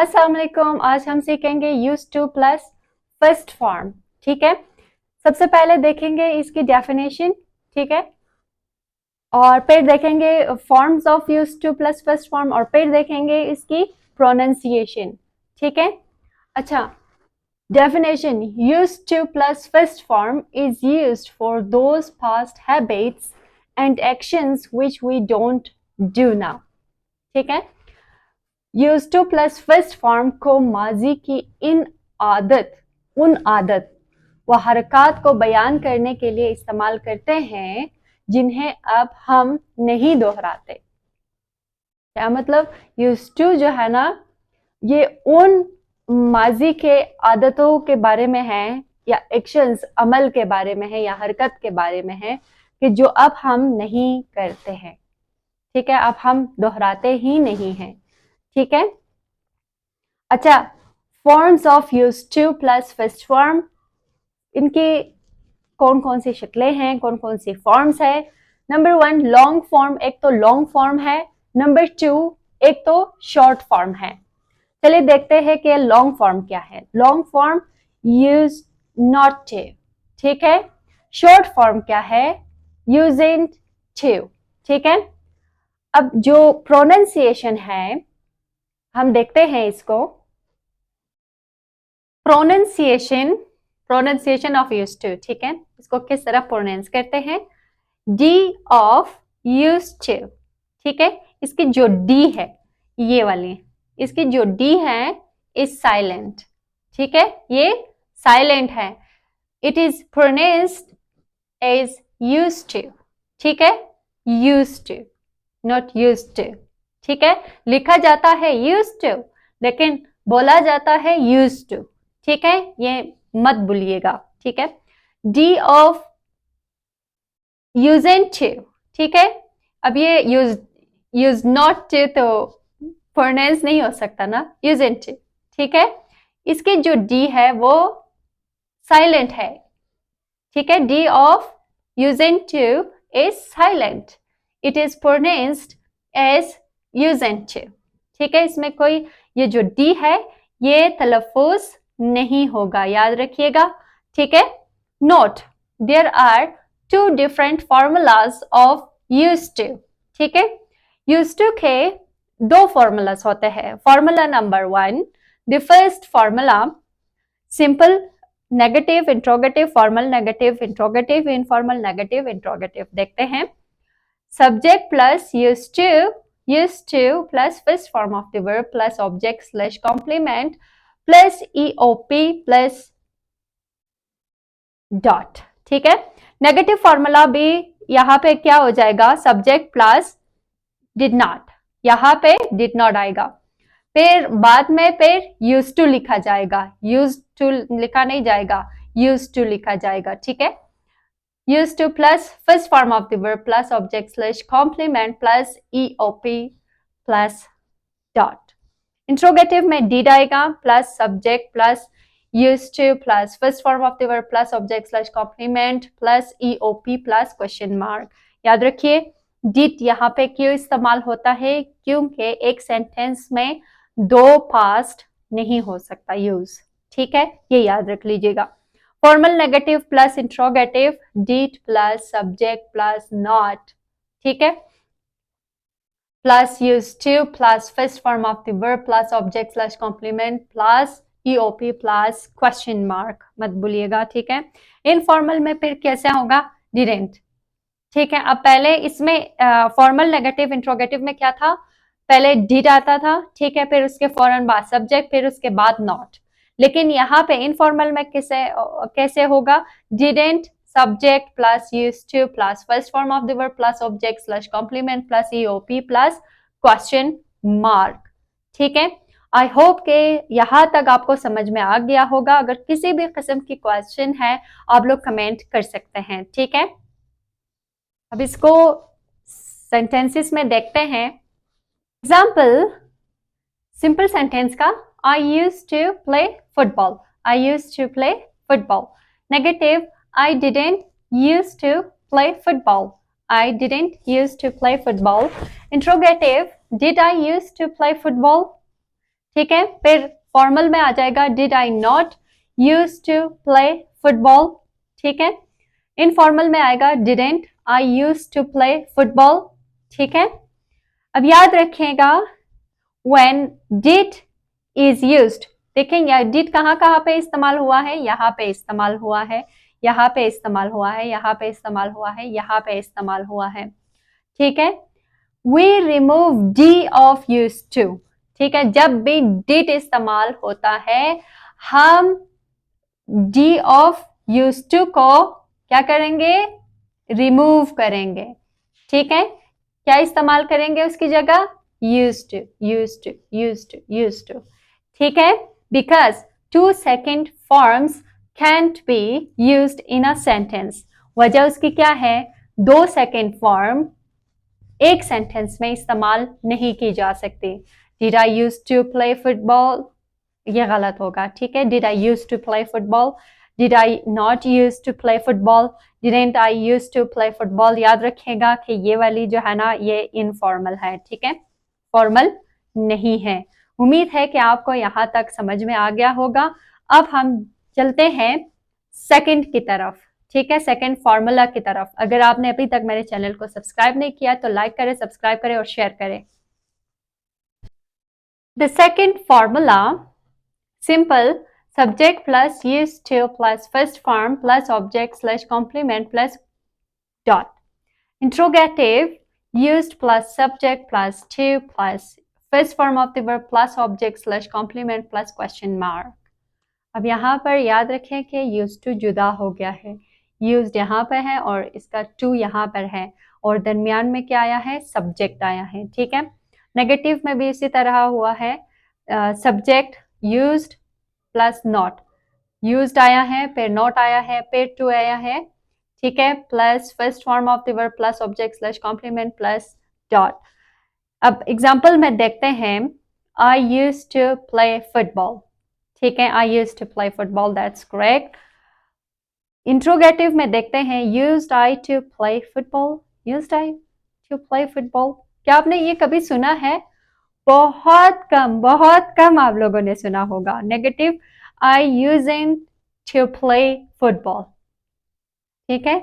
अस्सलाम वालेकुम। आज हम सीखेंगे use to plus first form. ठीक है, सबसे पहले देखेंगे इसकी डेफिनेशन। ठीक है, और फिर देखेंगे forms of used to plus first form, और फिर देखेंगे इसकी प्रोनाउंसिएशन। ठीक है, अच्छा, definition: used to plus first form is used for those past habits and actions which we don't do now. ठीक है, used to plus first form को माजी की उन आदत व हरकत को बयान करने के लिए इस्तेमाल करते हैं जिन्हें अब हम नहीं दोहराते। क्या मतलब? used to जो है ना, ये उन माजी के आदतों के बारे में है, या एक्शंस, अमल के बारे में है, या हरकत के बारे में है कि जो अब हम नहीं करते हैं। ठीक है, अब हम दोहराते ही नहीं हैं। ठीक है, अच्छा, forms of used to plus first form, इनकी कौन कौन सी शक्लें हैं, कौन कौन सी फॉर्म्स है। नंबर 1 लॉन्ग फॉर्म, एक तो लॉन्ग फॉर्म है। नंबर 2 एक तो शॉर्ट फॉर्म है। चलिए देखते हैं कि लॉन्ग फॉर्म क्या है। Long form used not to. ठीक है, शॉर्ट फॉर्म क्या है? Using to. ठीक है, अब जो प्रोनाउंसिएशन है हम देखते हैं इसको। Pronunciation of used to. ठीक है, इसको किस तरह प्रोनाउंस करते हैं? D of used to. ठीक है, इसकी जो डी है, ये वाली, इसकी जो डी है इज साइलेंट। ठीक है, ये साइलेंट है। It is pronounced as used to. ठीक है, used to, not use to. ठीक है, लिखा जाता है यूज टू, लेकिन बोला जाता है यूज टू। ठीक है, ये मत भूलिएगा। ठीक है, डी ऑफ यूजेंट टू। ठीक है, अब ये यूज नॉट टू तो प्रोनाउंस नहीं हो सकता ना, यूजेंट टू। ठीक है, इसकी जो डी है वो साइलेंट है। ठीक है, D of used to is silent. It is pronounced as used to. ठीक है, इसमें कोई, ये जो डी है ये तलफ्फुज नहीं होगा, याद रखिएगा। ठीक है, note there are two different formulas of used to. ठीक है, यूज टू के दो फॉर्मूलाज होते हैं। Formula number 1, the first formula, simple negative interrogative, formal negative interrogative, informal negative interrogative. देखते हैं। Subject plus used to plus first form of the verb plus object slash complement plus EOP plus dot. ठीक है, negative formula भी यहां पे क्या हो जाएगा? सब्जेक्ट प्लस डिड नॉट, यहां पे डिड नॉट आएगा। फिर बाद में फिर यूज टू लिखा जाएगा, यूज टू लिखा नहीं जाएगा, यूज टू लिखा जाएगा। ठीक है, used to plus first form of the verb plus object slash complement plus EOP plus dot. Interrogative में डिड आएगा plus subject plus used to plus first form of the verb plus object slash complement plus EOP plus question mark. याद रखिए, did यहाँ पे क्यों इस्तेमाल होता है? क्योंकि एक सेंटेंस में दो पास्ट नहीं हो सकता यूज। ठीक है, ये याद रख लीजिएगा। Formal negative plus interrogative, did plus subject plus not. ठीक है, plus used to plus first form of the verb plus object slash complement plus EOP plus question mark, मत भूलिएगा। ठीक है, इनफॉर्मल में फिर कैसे होगा? डिडंट। ठीक है, अब पहले इसमें फॉर्मल नेगेटिव इंट्रोगेटिव में क्या था? पहले डिड आता था। ठीक है, फिर उसके फौरन बाद सब्जेक्ट, फिर उसके बाद नॉट। लेकिन यहाँ पे इनफॉर्मल में कैसे होगा? Didn't subject plus used to plus first form of the verb plus object slash complement plus EOP plus question mark. ठीक है, आई होप के यहाँ तक आपको समझ में आ गया होगा। अगर किसी भी किस्म की क्वेश्चन है आप लोग कमेंट कर सकते हैं। ठीक है, अब इसको सेंटेंसेस में देखते हैं। एग्जाम्पल सिंपल सेंटेंस का, I use to play football, I use to play football. Negative, I didn't use to play football, I didn't use to play football. Interrogative, did I use to play football, ठीक है। फिर formal में आ जाएगा did I not use to play football, ठीक है। Informal में आएगा didn't I use to play football, ठीक है। अब याद रखिएगा when did is used, देखेंगे did कहाँ कहाँ पे इस्तेमाल हुआ है, यहाँ पे इस्तेमाल हुआ है, यहाँ पे इस्तेमाल हुआ है, यहाँ पे इस्तेमाल हुआ है, यहाँ पे इस्तेमाल हुआ है, ठीक है। we remove d of used to, ठीक है। जब भी did इस्तेमाल होता है हम d of used to को क्या करेंगे, रिमूव करेंगे, ठीक है। क्या इस्तेमाल करेंगे उसकी जगह, used to, used to, used to, used to, ठीक है। because two second forms can't be used in a sentence, वजह उसकी क्या है, दो सेकेंड फॉर्म एक सेंटेंस में इस्तेमाल नहीं की जा सकती। Did I used to play football, ये गलत होगा, ठीक है। Did I used to play football, Did I not used to play football, Didn't I used to play football। याद रखिएगा कि ये वाली जो है ना ये इनफॉर्मल है, ठीक है, फॉर्मल नहीं है। उम्मीद है कि आपको यहाँ तक समझ में आ गया होगा। अब हम चलते हैं सेकंड की तरफ, ठीक है, सेकंड फॉर्मूला की तरफ। अगर आपने अभी तक मेरे चैनल को सब्सक्राइब नहीं किया तो लाइक करें, सब्सक्राइब करें और शेयर करें। The second formula simple, subject plus used to plus first form plus object slash complement plus dot. Interrogative, used plus subject plus to plus first form of the verb plus object slash complement plus question mark. अब यहाँ पर याद रखें कि used to जुदा हो गया है, used यहाँ पर है और इसका to यहाँ पर है और दरमियान में क्या आया है, subject आया है, ठीक है। नेगेटिव में भी इसी तरह हुआ है, subject used plus not, used आया है, फिर नॉट आया है, फिर टू आया है, ठीक है, plus first form of the verb plus object slash complement plus dot. अब एग्जांपल में देखते हैं, I used to play football, ठीक है, I used to play football, that's correct. Interrogative में देखते हैं, used I to play football, used I to play football. क्या आपने ये कभी सुना है, बहुत कम आप लोगों ने सुना होगा। Negative, I using to play football, ठीक है,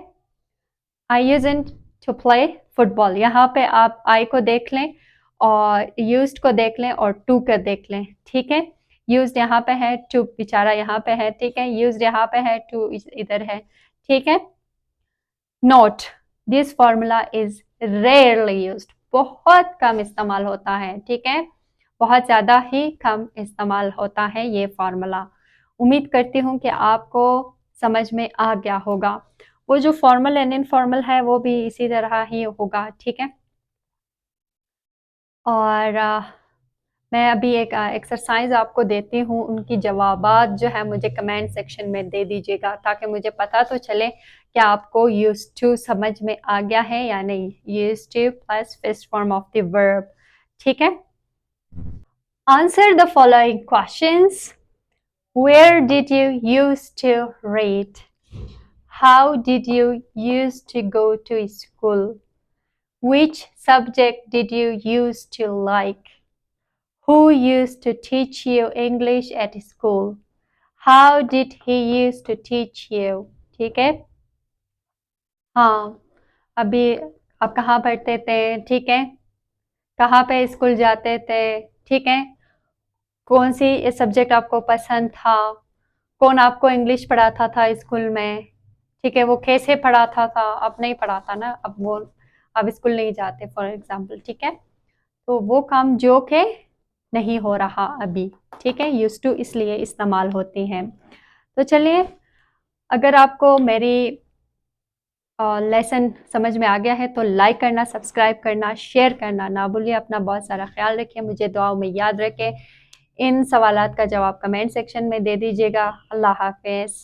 I using to play football. यहाँ पे आप आई को देख लें और यूज्ड को देख लें और टू को देख लें, ठीक है। यूज्ड यहाँ पे है, टू बेचारा यहाँ पे है, ठीक है, यूज्ड यहाँ पे है, टू इधर है, ठीक है। Note, this formula is rarely used, बहुत कम इस्तेमाल होता है, ठीक है, बहुत ज़्यादा ही कम इस्तेमाल होता है ये फार्मूला। उम्मीद करती हूँ कि आपको समझ में आ गया होगा। वो जो फॉर्मल एंड इनफॉर्मल है वो भी इसी तरह ही होगा, ठीक है। और मैं अभी एक एक्सरसाइज आपको देती हूँ, उनकी जवाबात जो है मुझे कमेंट सेक्शन में दे दीजिएगा ताकि मुझे पता तो चले कि आपको यूज्ड टू समझ में आ गया है या नहीं। Used to plus first form of the verb, ठीक है। Answer the following questions. Where did you used to read? How did you used to go to school? Which subject did you used to like? Who used to teach you English at school? How did he used to teach you? ठीक है, हाँ, अभी आप कहाँ पढ़ते थे, ठीक है, कहाँ पे स्कूल जाते थे, ठीक है, कौन सी सब्जेक्ट आपको पसंद था, कौन आपको इंग्लिश पढ़ाता था स्कूल में, ठीक है, वो कैसे पढ़ाता था, अब नहीं पढ़ाता ना, अब वो अब स्कूल नहीं जाते फॉर एग्जांपल, ठीक है। तो वो काम जो के नहीं हो रहा अभी, ठीक है, यूज्ड टू इसलिए इस्तेमाल होती हैं। तो चलिए, अगर आपको मेरी लेसन समझ में आ गया है तो लाइक करना, सब्सक्राइब करना, शेयर करना ना भूलिए। अपना बहुत सारा ख्याल रखिए, मुझे दुआओं में याद रखें। इन सवालात का जवाब कमेंट सेक्शन में दे दीजिएगा। अल्लाह हाफिज़।